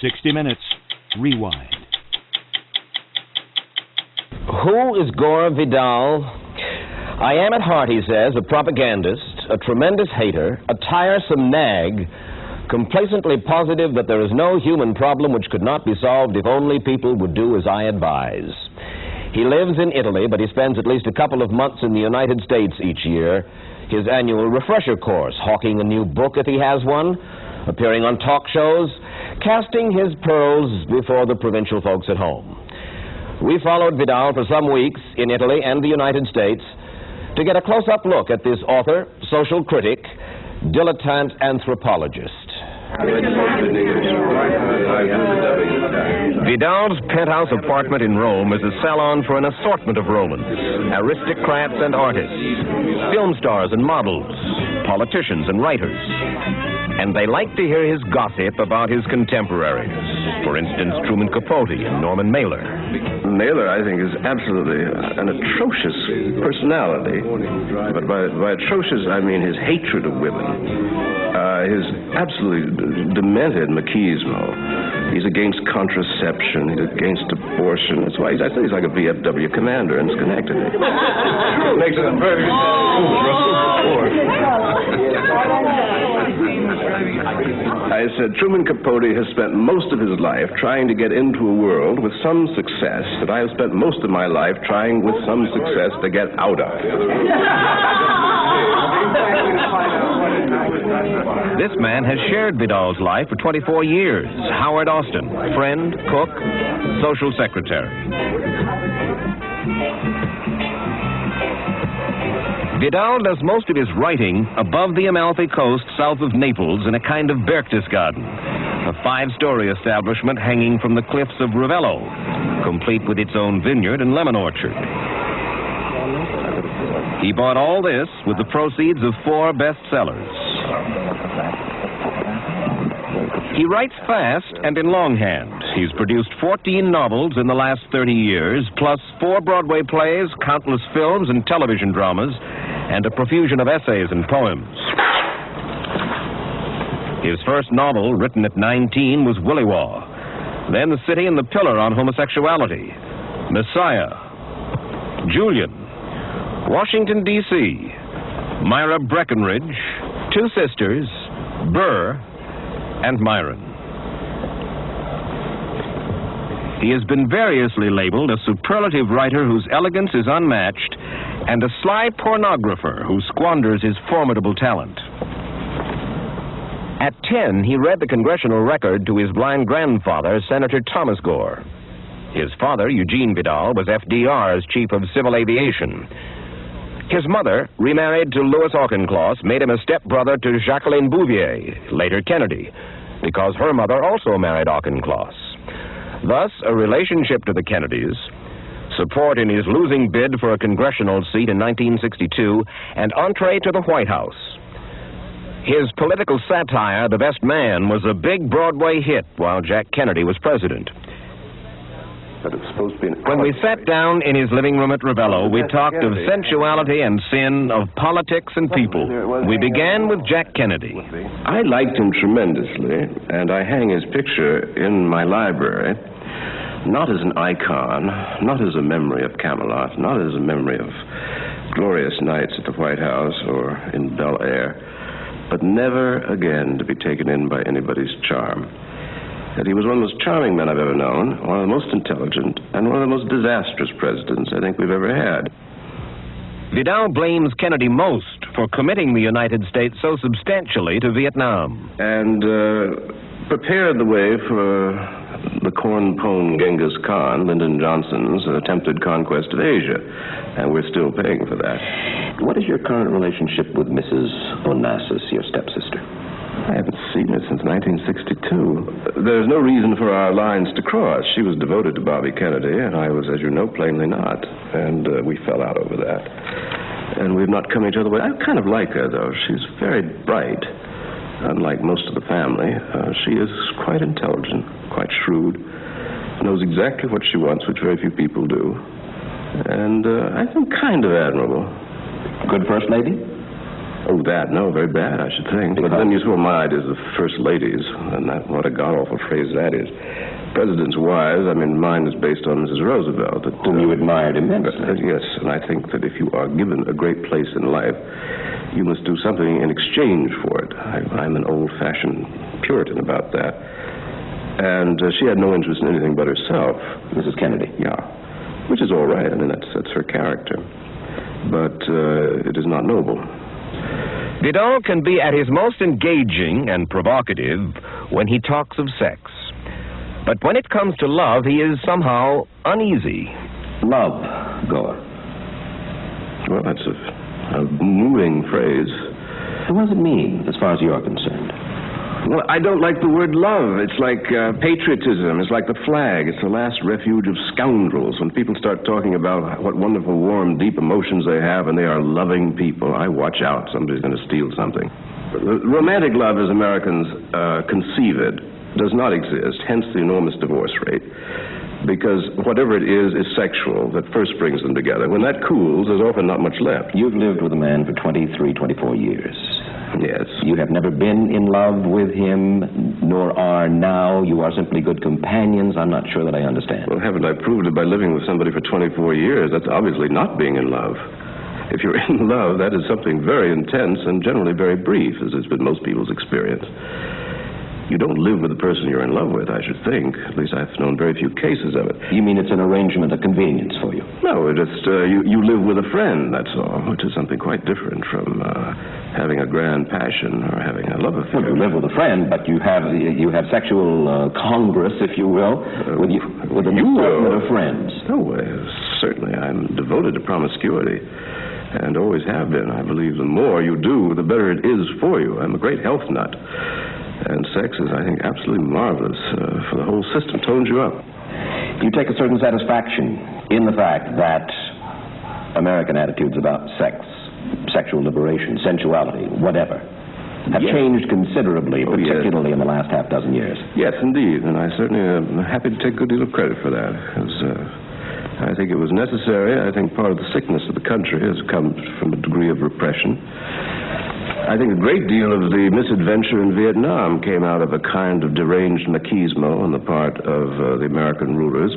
60 Minutes. Rewind. Who is Gore Vidal? I am at heart, he says, a propagandist, a tremendous hater, a tiresome nag, complacently positive that there is no human problem which could not be solved if only people would do as I advise. He lives in Italy, but he spends at least a couple of months in the United States each year. His annual refresher course, hawking a new book if he has one, appearing on talk shows, casting his pearls before the provincial folks at home. We followed Vidal for some weeks in Italy and the United States to get a close-up look at this author, social critic, dilettante anthropologist. Vidal's penthouse apartment in Rome is a salon for an assortment of Romans, aristocrats and artists, film stars and models, politicians and writers. And they like to hear his gossip about his contemporaries. For instance, Truman Capote and Norman Mailer. Mailer, I think, is absolutely an atrocious personality. But by atrocious, I mean his hatred of women. His absolutely demented machismo. He's against contraception. He's against abortion. That's why I think he's like a VFW commander in Schenectady. Makes it very... I said, Truman Capote has spent most of his life trying to get into a world with some success that I have spent most of my life trying with some success to get out of. This man has shared Vidal's life for 24 years. Howard Austin, friend, cook, social secretary. Vidal does most of his writing above the Amalfi Coast south of Naples in a kind of Berchtesgaden, a 5-story establishment hanging from the cliffs of Ravello, complete with its own vineyard and lemon orchard. He bought all this with the proceeds of 4 bestsellers. He writes fast and in longhand. He's produced 14 novels in the last 30 years, plus 4 Broadway plays, countless films and television dramas, and a profusion of essays and poems. His first novel, written at 19, was Willywaw. Then The City and the Pillar on homosexuality, Messiah, Julian, Washington, D.C., Myra Breckenridge, 2 Sisters, Burr, and Myron. He has been variously labeled a superlative writer whose elegance is unmatched and a sly pornographer who squanders his formidable talent. At 10, he read the congressional record to his blind grandfather, Senator Thomas Gore. His father, Eugene Vidal, was FDR's chief of civil aviation. His mother, remarried to Louis Auchincloss, made him a stepbrother to Jacqueline Bouvier, later Kennedy, because her mother also married Auchincloss. Thus, a relationship to the Kennedys, support in his losing bid for a congressional seat in 1962, and entree to the White House. His political satire, The Best Man, was a big Broadway hit while Jack Kennedy was president. When we sat down in his living room at Ravello, we talked of sensuality and sin, of politics and people. We began with Jack Kennedy. I liked him tremendously, and I hang his picture in my library, not as an icon, not as a memory of Camelot, not as a memory of glorious nights at the White House or in Bel Air, but never again to be taken in by anybody's charm. That he was one of the most charming men I've ever known, one of the most intelligent, and one of the most disastrous presidents I think we've ever had. Vidal blames Kennedy most for committing the United States so substantially to Vietnam. And prepared the way for the corn-pone Genghis Khan, Lyndon Johnson's attempted conquest of Asia. And we're still paying for that. What is your current relationship with Mrs. Onassis, your stepsister? I haven't seen her since 1962. There's no reason for our lines to cross. She was devoted to Bobby Kennedy, and I was, as you know, plainly not. And we fell out over that. And we've not come each other way. I kind of like her, though. She's very bright. Unlike most of the family, she is quite intelligent, quite shrewd, knows exactly what she wants, which very few people do. And I think kind of admirable. Good First Lady? Oh, that? No, very bad, I should think. But then you saw my ideas of first ladies, and that, what a god-awful phrase that is. Presidents' wives, I mean, mine is based on Mrs. Roosevelt. Whom you admired immensely. Yes, and I think that if you are given a great place in life, you must do something in exchange for it. I'm an old-fashioned Puritan about that. And she had no interest in anything but herself. Mrs. Kennedy? Yeah, which is all right. I mean, that's her character. But it is not noble. Vidal can be at his most engaging and provocative when he talks of sex. But when it comes to love, he is somehow uneasy. Love, Gore. Well, that's a moving phrase. What does it mean, as far as you're concerned? Well, I don't like the word love. It's like patriotism. It's like the flag. It's the last refuge of scoundrels. When people start talking about what wonderful, warm, deep emotions they have and they are loving people, I watch out. Somebody's going to steal something. Romantic love, as Americans conceive it, does not exist, hence the enormous divorce rate. Because whatever it is sexual that first brings them together. When that cools, there's often not much left. You've lived with a man for 23, 24 years. Yes. You have never been in love with him, nor are now. You are simply good companions. I'm not sure that I understand. Well, haven't I proved it by living with somebody for 24 years? That's obviously not being in love. If you're in love, that is something very intense and generally very brief, as has been most people's experience. You don't live with the person you're in love with, I should think. At least I've known very few cases of it. You mean it's an arrangement of convenience for you? No, just you live with a friend, that's all, which is something quite different from having a grand passion or having a love affair. Well, you live with a friend, but you have sexual congress, if you will, with an assortment of friends. Oh, certainly. I'm devoted to promiscuity. And always have been. I believe the more you do, the better it is for you. I'm a great health nut. And sex is, I think, absolutely marvelous for the whole system. Tones you up. You take a certain satisfaction in the fact that American attitudes about sex, sexual liberation, sensuality, whatever, have changed considerably, particularly in the last half dozen years. Yes, indeed. And I certainly am happy to take a good deal of credit for that. Because I think it was necessary. I think part of the sickness of the country has come from a degree of repression. I think a great deal of the misadventure in Vietnam came out of a kind of deranged machismo on the part of the American rulers.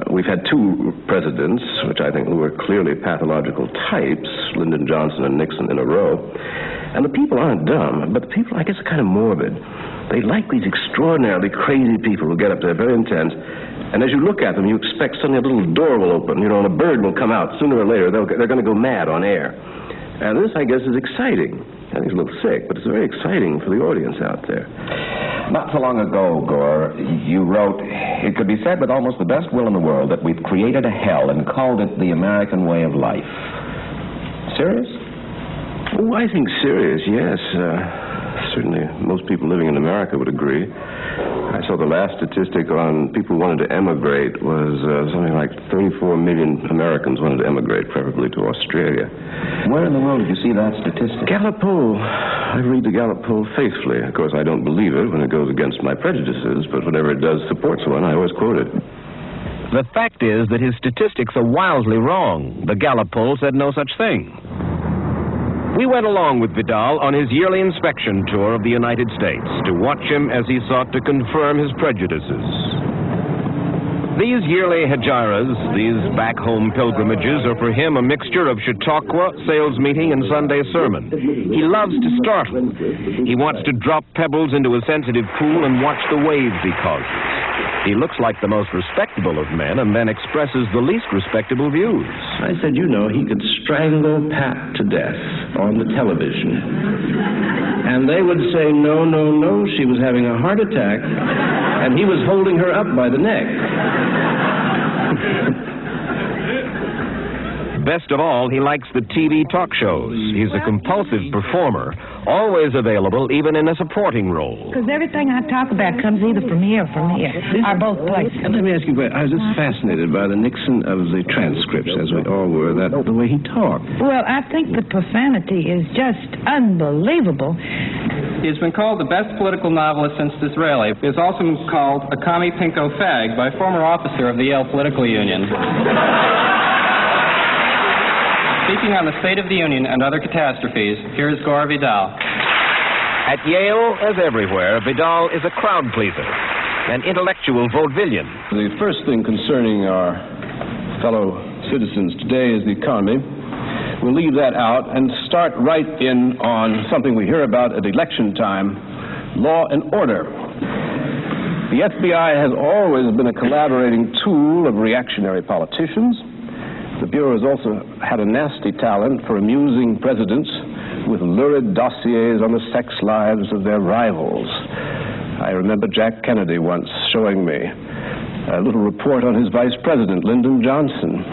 We've had two presidents, which I think were clearly pathological types, Lyndon Johnson and Nixon in a row. And the people aren't dumb, but the people, I guess, are kind of morbid. They like these extraordinarily crazy people who get up there very intense. And as you look at them, you expect suddenly a little door will open, and a bird will come out. Sooner or later, they're going to go mad on air. And this, I guess, is exciting. I think it's a little sick, but it's very exciting for the audience out there. Not so long ago, Gore, you wrote, "It could be said with almost the best will in the world that we've created a hell and called it the American way of life." Serious? Oh, I think serious, yes. Certainly most people living in America would agree. I saw the last statistic on people who wanted to emigrate was something like 34 million Americans wanted to emigrate, preferably to Australia. Where in the world did you see that statistic? Gallup poll. I read the Gallup poll faithfully. Of course, I don't believe it when it goes against my prejudices, but whenever it does supports one, I always quote it. The fact is that his statistics are wildly wrong. The Gallup poll said no such thing. We went along with Vidal on his yearly inspection tour of the United States to watch him as he sought to confirm his prejudices. These yearly hegiras, these back-home pilgrimages, are for him a mixture of Chautauqua, sales meeting, and Sunday sermon. He loves to startle. He wants to drop pebbles into a sensitive pool and watch the waves he causes. He looks like the most respectable of men and then expresses the least respectable views. I said, he could strangle Pat to death on the television. And they would say, no, she was having a heart attack, and he was holding her up by the neck. Best of all, he likes the TV talk shows. He's a compulsive performer, always available even in a supporting role. Because everything I talk about comes either from here or from here, or both places. And let me ask you, I was just fascinated by the Nixon of the transcripts, as we all were, the way he talked. Well, I think the profanity is just unbelievable. He's been called the best political novelist since Disraeli. He is also called a commie pinko fag by a former officer of the Yale Political Union. Speaking on the State of the Union and other catastrophes, here is Gore Vidal. At Yale, as everywhere, Vidal is a crowd pleaser, an intellectual vaudevillian. The first thing concerning our fellow citizens today is the economy. We'll leave that out and start right in on something we hear about at election time, law and order. The FBI has always been a collaborating tool of reactionary politicians. The Bureau has also had a nasty talent for amusing presidents with lurid dossiers on the sex lives of their rivals. I remember Jack Kennedy once showing me a little report on his vice president, Lyndon Johnson,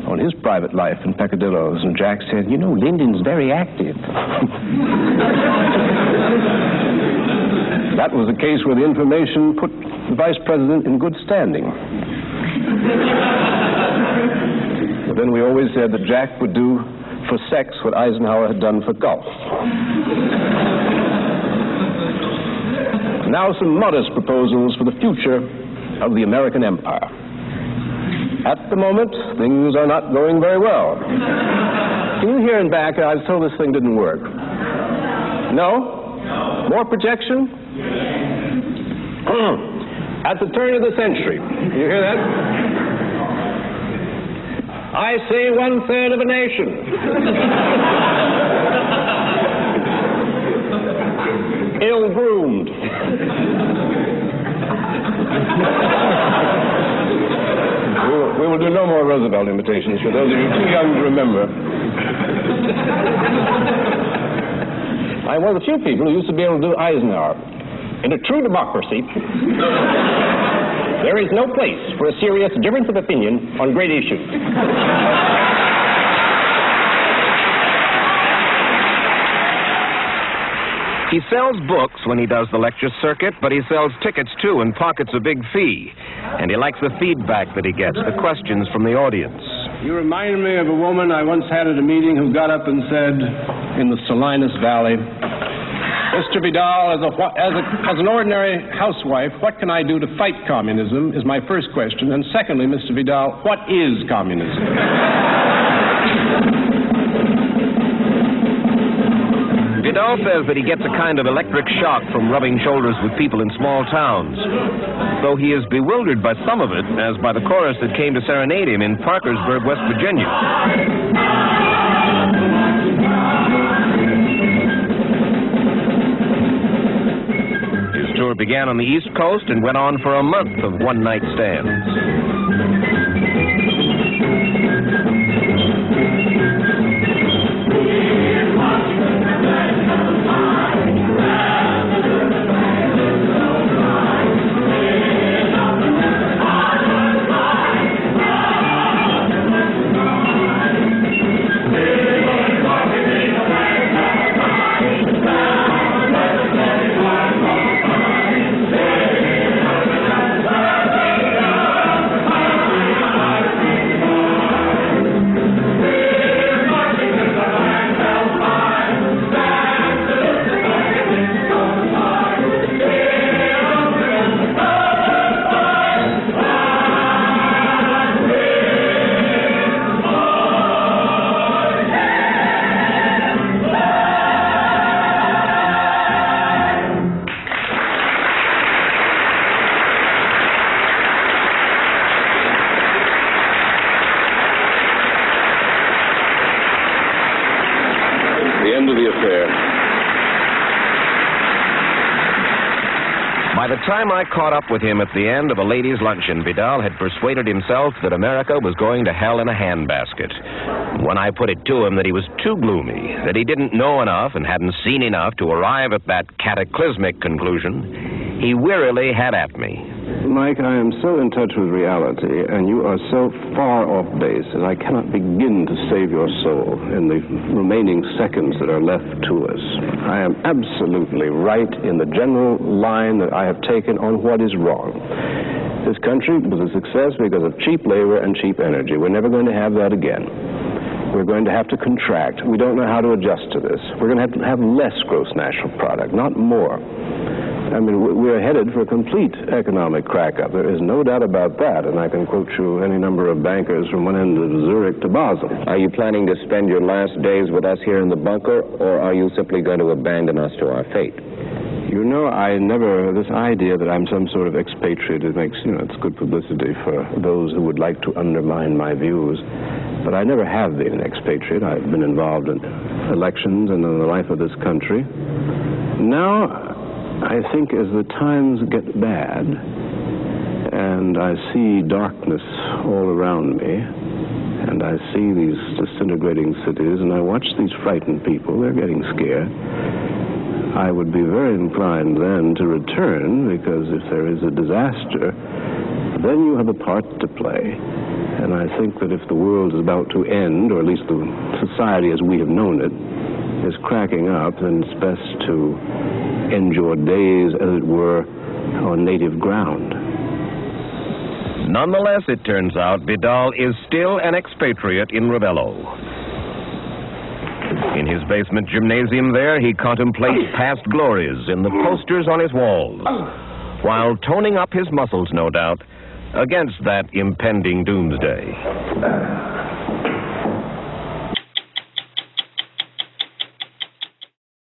on his private life in peccadillos, and Jack said, "You know, Lyndon's very active." That was a case where the information put the vice president in good standing. But then we always said that Jack would do for sex what Eisenhower had done for golf. Now some modest proposals for the future of the American empire. At the moment, things are not going very well. Can you hear in back? I was told this thing didn't work. No? More projection? At the turn of the century. You hear that? I say 1/3 of a nation. Ill-groomed. We will do no more Roosevelt imitations for those of you too young to remember. I'm one of the few people who used to be able to do Eisenhower. In a true democracy, there is no place for a serious difference of opinion on great issues. He sells books when he does the lecture circuit, but he sells tickets too and pockets a big fee. And he likes the feedback that he gets, the questions from the audience. You remind me of a woman I once had at a meeting who got up and said, in the Salinas Valley, "Mr. Vidal, as an ordinary housewife, what can I do to fight communism is my first question. And secondly, Mr. Vidal, what is communism?" Vidal says that he gets a kind of electric shock from rubbing shoulders with people in small towns, though he is bewildered by some of it, as by the chorus that came to serenade him in Parkersburg, West Virginia. His tour began on the East Coast and went on for a month of one-night stands. By the time I caught up with him at the end of a ladies' luncheon, Vidal had persuaded himself that America was going to hell in a handbasket. When I put it to him that he was too gloomy, that he didn't know enough and hadn't seen enough to arrive at that cataclysmic conclusion, he wearily had at me. Mike, I am so in touch with reality, and you are so far off base, and I cannot begin to save your soul in the remaining seconds that are left to us. I am absolutely right in the general line that I have taken on what is wrong. This country was a success because of cheap labor and cheap energy. We're never going to have that again. We're going to have to contract. We don't know how to adjust to this. We're going to have less gross national product, not more. I mean, we're headed for a complete economic crack-up. There is no doubt about that, and I can quote you any number of bankers from one end of Zurich to Basel. Are you planning to spend your last days with us here in the bunker, or are you simply going to abandon us to our fate? You know, this idea that I'm some sort of expatriate, it makes, it's good publicity for those who would like to undermine my views. But I never have been an expatriate. I've been involved in elections and in the life of this country. Now, I think as the times get bad, and I see darkness all around me, and I see these disintegrating cities, and I watch these frightened people, they're getting scared, I would be very inclined then to return, because if there is a disaster, then you have a part to play. And I think that if the world is about to end, or at least the society as we have known it is cracking up, then it's best to end your days, as it were, on native ground. Nonetheless, it turns out, Vidal is still an expatriate in Ravello. In his basement gymnasium there, he contemplates past glories in the posters on his walls, while toning up his muscles, no doubt, against that impending doomsday.